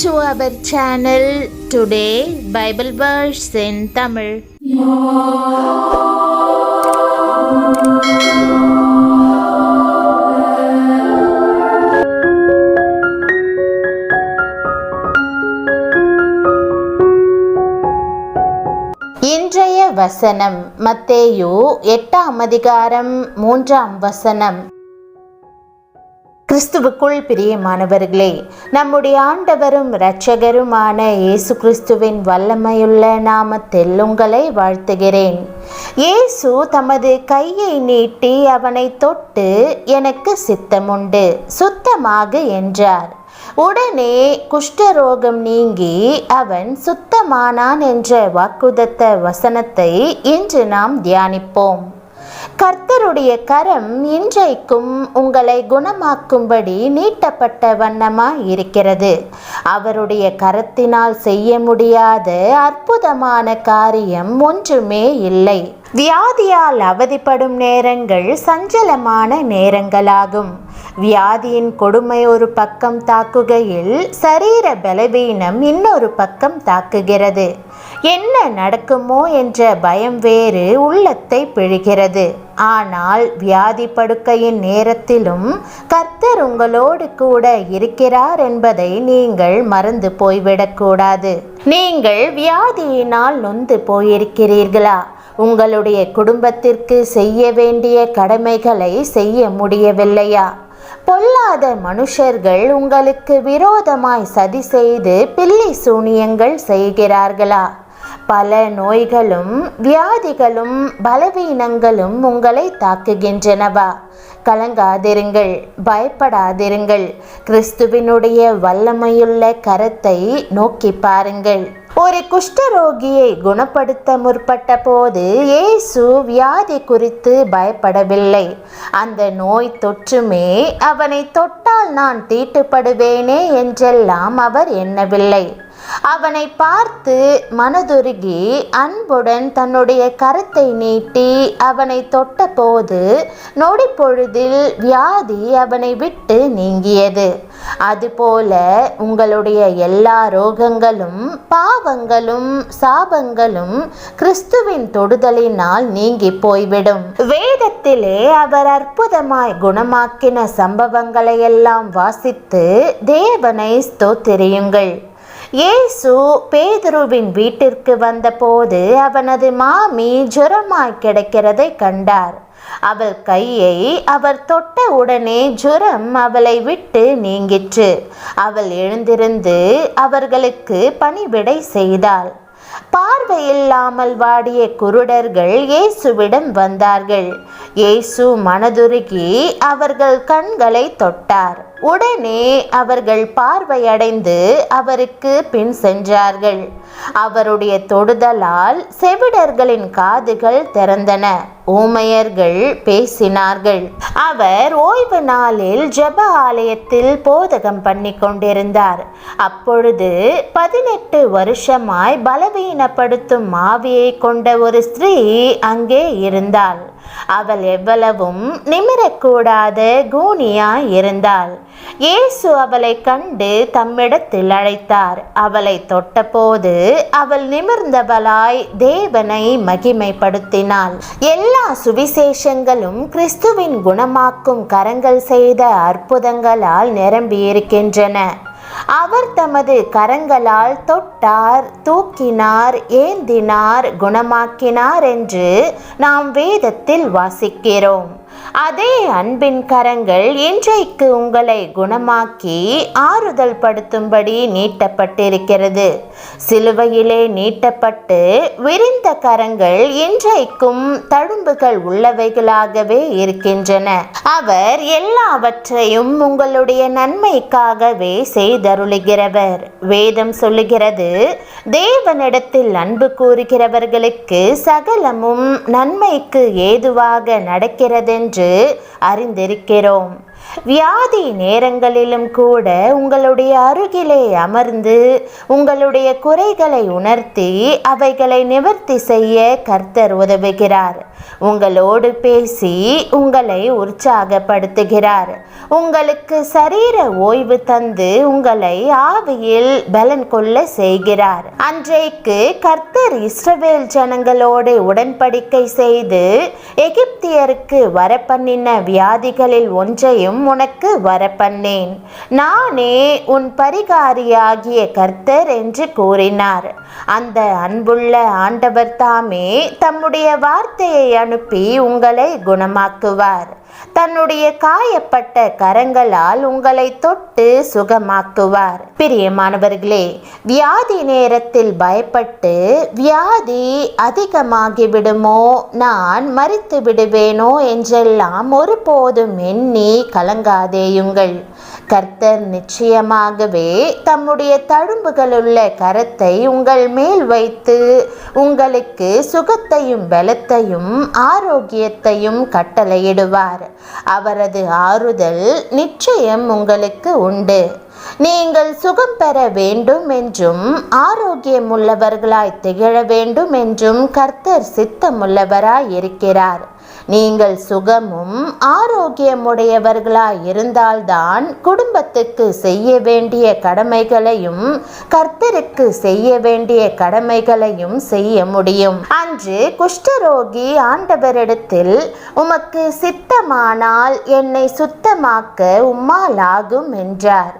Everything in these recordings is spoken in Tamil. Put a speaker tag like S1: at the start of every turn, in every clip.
S1: to our channel. Today Bible verse in Tamil. இன்றைய வசனம் மத்தேயு 8ஆம் அதிகாரம் 3ஆம் வசனம். கிறிஸ்துவுக்குள் பிரியமானவர்களே, நம்முடைய ஆண்டவரும் இரட்சகருமான இயேசு கிறிஸ்துவின் வல்லமையுள்ள நாமத்தில் உங்களை வாழ்த்துகிறேன். இயேசு தமது கையை நீட்டி அவனை தொட்டு, எனக்கு சித்தமுண்டு, சுத்தமாகு என்றார். உடனே குஷ்டரோகம் நீங்கி அவன் சுத்தமானான் என்ற வாக்குதத்த வசனத்தை இன்று நாம் தியானிப்போம். கர்த்தருடைய கரம் இன்றைக்கும் உங்களை குணமாக்கும்படி நீட்டப்பட்ட வண்ணமாய் இருக்கிறது. அவருடைய கரத்தினால் செய்ய முடியாத அற்புதமான காரியம் ஒன்றுமே இல்லை. வியாதியால் அவதிப்படும் நேரங்கள் சஞ்சலமான நேரங்களாகும். வியாதியின் கொடுமை ஒரு பக்கம் தாக்குகையில் சரீர பலவீனம் இன்னொரு பக்கம் தாக்குகிறது. என்ன நடக்குமோ என்ற பயம் வேறு உள்ளத்தை பிழிகிறது. ஆனால் வியாதி படுக்கையின் நேரத்திலும் கர்த்தர் உங்களோடு கூட இருக்கிறார் என்பதை நீங்கள் மறந்து போய்விடக்கூடாது. நீங்கள் வியாதியினால் நொந்து போயிருக்கிறீர்களா? உங்களுடைய குடும்பத்திற்கு செய்ய வேண்டிய கடமைகளை செய்ய முடியவில்லையா? பொல்லாத மனுஷர்கள் உங்களுக்கு விரோதமாய் சதி செய்து பில்லி சூனியங்கள் செய்கிறார்களா? பல நோய்களும் வியாதிகளும் பலவீனங்களும் உங்களை தாக்குகின்றனவா? கலங்காதிருங்கள், பயப்படாதிருங்கள். கிறிஸ்துவினுடைய வல்லமையுள்ள கரத்தை நோக்கி பாருங்கள். ஒரு குஷ்டரோகியை குணப்படுத்த முற்பட்ட போது இயேசு வியாதி குறித்து பயப்படவில்லை. அந்த நோய் தொற்றுமே அவனை தொட்டால் நான் தீட்டுப்படுவேனே என்றெல்லாம் அவர் எண்ணவில்லை. அவனை பார்த்து மனதுருகி அன்புடன் தன்னுடைய கரத்தை நீட்டி அவனை தொட்ட போது நொடி பொழுதில் வியாதி அவனை விட்டு நீங்கியது. அதுபோல உங்களுடைய எல்லா ரோகங்களும் பாவங்களும் சாபங்களும் கிறிஸ்துவின் தொடுதலினால் நீங்கி போய்விடும். வேதத்திலே அவர் அற்புதமாய் குணமாக்கின சம்பவங்களை எல்லாம் வாசித்து தேவனை ஸ்தோத்திரியுங்கள். இயேசு பேதுருவின் வீட்டிற்கு வந்தபோது அவனது மாமி ஜுரமாய் கிடக்கிறதை கண்டார். அவள் கையை அவர் தொட்ட உடனே ஜுரம் அவளை விட்டு நீங்கிற்று. அவள் எழுந்திருந்து அவர்களுக்கு பணிவிடை செய்தாள். பார்வையில்லாமல் வாடிய குருடர்கள் இயேசுவிடம் வந்தார்கள். இயேசு மனதுருகி அவர்கள் கண்களை தொட்டார். உடனே அவர்கள் பார்வையடைந்து அவருக்கு பின் சென்றார்கள். அவருடைய தொடுதலால் செவிடர்களின் காதுகள் திறந்தன, ஊமையர்கள் பேசினார்கள். அவர் ஓய்வு நாளில் ஜெப ஆலயத்தில் போதகம் பண்ணி கொண்டிருந்தார். அப்பொழுது 18 வருஷமாய் பலவீனப்படுத்தும் ஆவியை கொண்ட ஒரு ஸ்திரீ அங்கே இருந்தாள். அவள் எவ்வளவும் நிமிரக்கூடாத கூனியாய் இருந்தாள். இயேசு அவளை கண்டு தம்மிடத்தில் அழைத்தார். அவளை தொட்டபோது அவள் நிமிர்ந்தவளாய் தேவனை மகிமைப்படுத்தினாள். எல்லா சுவிசேஷங்களும் கிறிஸ்துவின் குணமாக்கும் கரங்கள் செய்த அற்புதங்களால் நிரம்பியிருக்கின்றன. அவர் தமது கரங்களால் தொட்டார், தூக்கினார், ஏந்தினார், குணமாக்கினார் என்று நாம் வேதத்தில் வாசிக்கிறோம். அதே அன்பின் கரங்கள் இன்றைக்கு உங்களை குணமாக்கி ஆறுதல் படுத்தும்படி நீட்டப்பட்டிருக்கிறது. சிலுவையிலே நீட்டப்பட்டு விரிந்த கரங்கள் இன்றைக்கும் தழும்புகள் உள்ளவைகளாகவே இருக்கின்றன. அவர் எல்லாவற்றையும் உங்களுடைய நன்மைக்காகவே செய்தருளுகிறவர். வேதம் சொல்லுகிறது, தேவனிடத்தில் அன்பு கூறுகிறவர்களுக்கு சகலமும் நன்மைக்கு ஏதுவாக நடக்கிறது என்று அறிந்திருக்கிறோம். வியாதி நேரங்களிலும் கூட உங்களுடைய அருகிலே அமர்ந்து உங்களுடைய குறைகளை உணர்த்தி அவைகளை நிவர்த்தி செய்ய கர்த்தர் உதவுகிறார். உங்களோடு பேசி உங்களை உற்சாகப்படுத்துகிறார். உங்களுக்கு சரீர ஓய்வு தந்து உங்களை ஆவியில் பலன் கொள்ள செய்கிறார். அன்றைக்கு கர்த்தர் இஸ்ரவேல் ஜனங்களோடு உடன்படிக்கை செய்து எகிப்தியருக்கு வரப்பண்ணின வியாதிகளில் ஒன்றையும் உனக்கு வரப்பண்ணேன். நானே உன் பரிகாரியாகிய கர்த்தர் என்று கூறினார். அந்த அன்புள்ள ஆண்டவர் தாமே தம்முடைய வார்த்தையை அனுப்பி உங்களை குணமாக்குவார். தன்னுடைய காயப்பட்ட கரங்களால் உங்களை தொட்டு சுகமாக்குவார். பிரியமானவர்களே, வியாதி நேரத்தில் பயப்பட்டு வியாதி அதிகமாகிவிடுமோ, நான் மரித்து விடுவேனோ என்றெல்லாம் ஒருபோதும் எண்ணி கலங்காதேயுங்கள். கர்த்தர் நிச்சயமாகவே தம்முடைய தழும்புகளுள்ள கரத்தை உங்கள் மேல் வைத்து உங்களுக்கு சுகத்தையும் பலத்தையும் ஆரோக்கியத்தையும் கட்டளையிடுவார். அவரது ஆறுதல் நிச்சயம் உங்களுக்கு உண்டு. நீங்கள் சுகம் பெற வேண்டும் என்றும் ஆரோக்கியமுள்ளவர்களாய் திகழ வேண்டும் என்றும் கர்த்தர் சித்தமுள்ளவராய் இருக்கிறார். நீங்கள் சுகமும் ஆரோக்கியமுடையவர்களாய் இருந்தால்தான் குடும்பத்துக்கு செய்ய வேண்டிய கடமைகளையும் கர்த்தருக்கு செய்ய வேண்டிய கடமைகளையும் செய்ய முடியும். அன்று குஷ்டரோகி ஆண்டவரிடத்தில், உமக்கு சித்தமானால் என்னை சுத்தமாக்க உம்மால் ஆகும் என்றார்.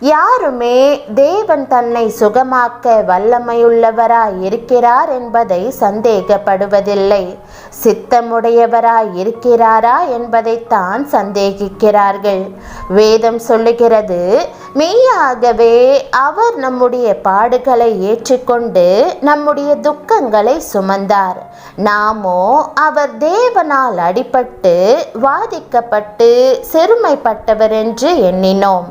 S1: யாருமே தேவன் தன்னை சுகமாக்க வல்லமையுள்ளவராய் இருக்கிறார் என்பதை சந்தேகப்படுவதில்லை. சித்தமுடையவராய் இருக்கிறாரா என்பதைத்தான் சந்தேகிக்கிறார்கள். வேதம் சொல்லுகிறது, மெய்யாகவே அவர் நம்முடைய பாடுகளை ஏற்றுக்கொண்டு நம்முடைய துக்கங்களை சுமந்தார். நாமோ அவர் தேவனால் அடிபட்டு வாதிக்கப்பட்டு சிறுமைப்பட்டவர் என்று எண்ணினோம்.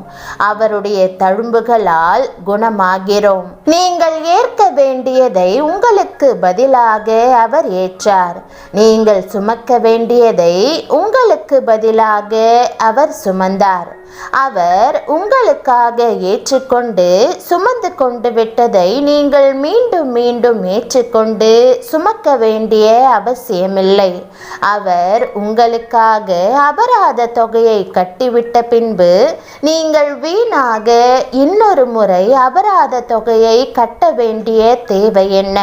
S1: அவருடைய தழும்புகளால் குணமாகிறோம். நீங்கள் ஏற்க வேண்டியதை உங்களுக்கு பதிலாக அவர் ஏற்றார். நீங்கள் சுமக்க வேண்டியதை உங்களுக்கு பதிலாக அவர் சுமந்தார். அவர் உங்களுக்காக ஏற்றுக்கொண்டு சுமந்து கொண்டு விட்டதை நீங்கள் மீண்டும் மீண்டும் ஏற்றுக்கொண்டு சுமக்க வேண்டிய அவசியமில்லை. அவர் உங்களுக்காக அபராத தொகையை கட்டிவிட்ட பின்பு நீங்கள் வீணாக இன்னொரு முறை அபராத தொகையை கட்ட வேண்டிய தேவை என்ன?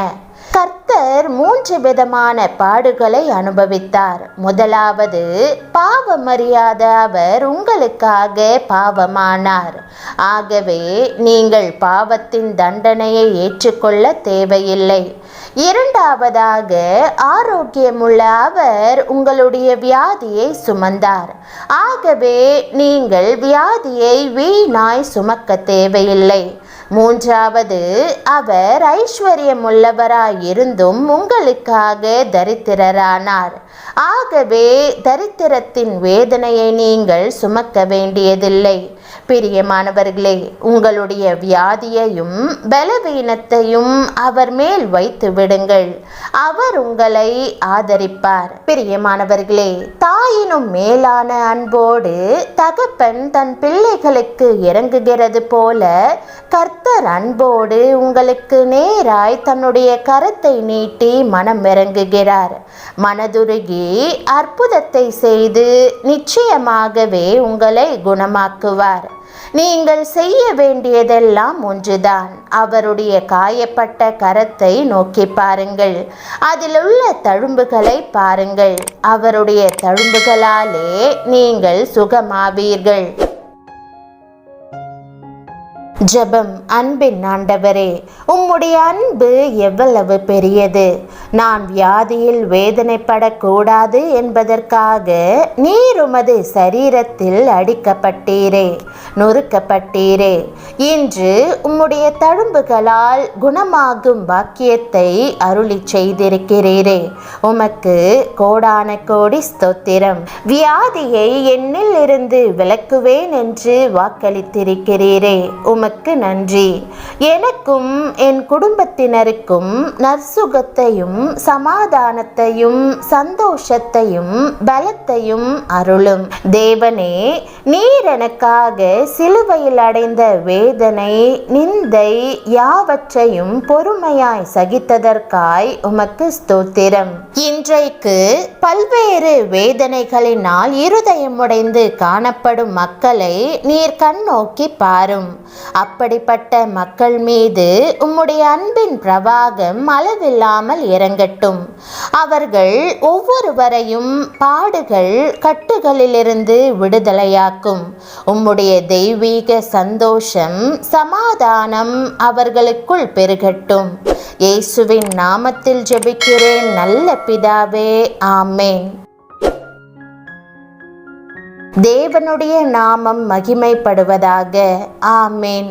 S1: கர்த்தர் 3 விதமான பாடுகளை அனுபவித்தார். முதலாவது, பாவமறியாத அவர் உங்களுக்காக பாவமானார். ஆகவே நீங்கள் பாவத்தின் தண்டனையை ஏற்றுக்கொள்ள தேவையில்லை. இரண்டாவதாக, ஆரோக்கியமுள்ள அவர் உங்களுடைய வியாதியை சுமந்தார். ஆகவே நீங்கள் வியாதியை வீணாய் சுமக்க தேவையில்லை. மூன்றாவது, அவர் ஐஸ்வர்யமுள்ளவராய் இருந்தும் உங்களுக்காக தரித்திரரானார். ஆகவே தரித்திரத்தின் வேதனையை நீங்கள் சுமக்க வேண்டியதில்லை. பிரியமானவர்களே, உங்களுடைய வியாதியையும் பலவீனத்தையும் அவர் மேல் வைத்து விடுங்கள். அவர் உங்களை ஆதரிப்பார். பிரியமானவர்களே, தாயினும் மேலான அன்போடு தகப்பன் தன் பிள்ளைகளுக்கு இறங்குகிறது போல கர்த்தர் அன்போடு உங்களுக்கு நேராய் தன்னுடைய கரத்தை நீட்டி மனம் இறங்குகிறார். மனதுருகி அற்புதத்தை செய்து நிச்சயமாகவே உங்களை குணமாக்குவார். நீங்கள் செய்ய வேண்டியதெல்லாம் ஒன்றுதான். அவருடைய காயப்பட்ட கரத்தை நோக்கி பாருங்கள். அதிலுள்ள தழும்புகளை பாருங்கள். அவருடைய தழும்புகளாலே நீங்கள் சுகமாவீர்கள். ஜெபம். அன்பின் ஆண்டவரே, உம்முடைய அன்பு எவ்வளவு பெரியது. நான் வியாதியில் வேதனைப்படக்கூடாது என்பதற்காக நீர் உமது சரீரத்தில் அடிக்கப்பட்டீரே, நொறுக்கப்பட்டீரே. இன்று உம்முடைய தழும்புகளால் குணமாகும் பாக்கியத்தை அருளி செய்திருக்கிறீரே. உமக்கு கோடான கோடி ஸ்தோத்திரம். வியாதியை என்னில் இருந்து விலக்குவேன் என்று வாக்களித்திருக்கிறீரே. உமக்கு நன்றி. எனக்கும் என் குடும்பத்தினருக்கும் நற்சுகத்தையும் சமாதானத்தையும் சந்தோஷத்தையும் பலத்தையும் அருளும். தேவனே, நீர் எனக்காக சிலுவையில் அடைந்த வேதனை நிந்தை யாவற்றையும் பொறுமையாய் சகித்ததற்காய் உமக்கு ஸ்தோத்திரம். இன்றைக்கு பல்வேறு வேதனைகளினால் இருதயம் உடைந்து காணப்படும் மக்களை நீர் கண்ணோக்கி பாரும். அப்படிப்பட்ட மக்கள் மீது உம்முடைய அன்பின் பிரவாகம் அளவில்லாமல் இறங்கட்டும். அவர்கள் ஒவ்வொருவரையும் பாடுகள் கட்டுகளிலிருந்து விடுதலையாக்கும். உம்முடைய தெய்வீக சந்தோஷம் சமாதானம் அவர்களுக்குள் பெருகட்டும். இயேசுவின் நாமத்தில் ஜெபிக்கிறேன் நல்ல பிதாவே, ஆமேன். தேவனுடைய நாமம் மகிமைப்படுவதாக. ஆமேன்.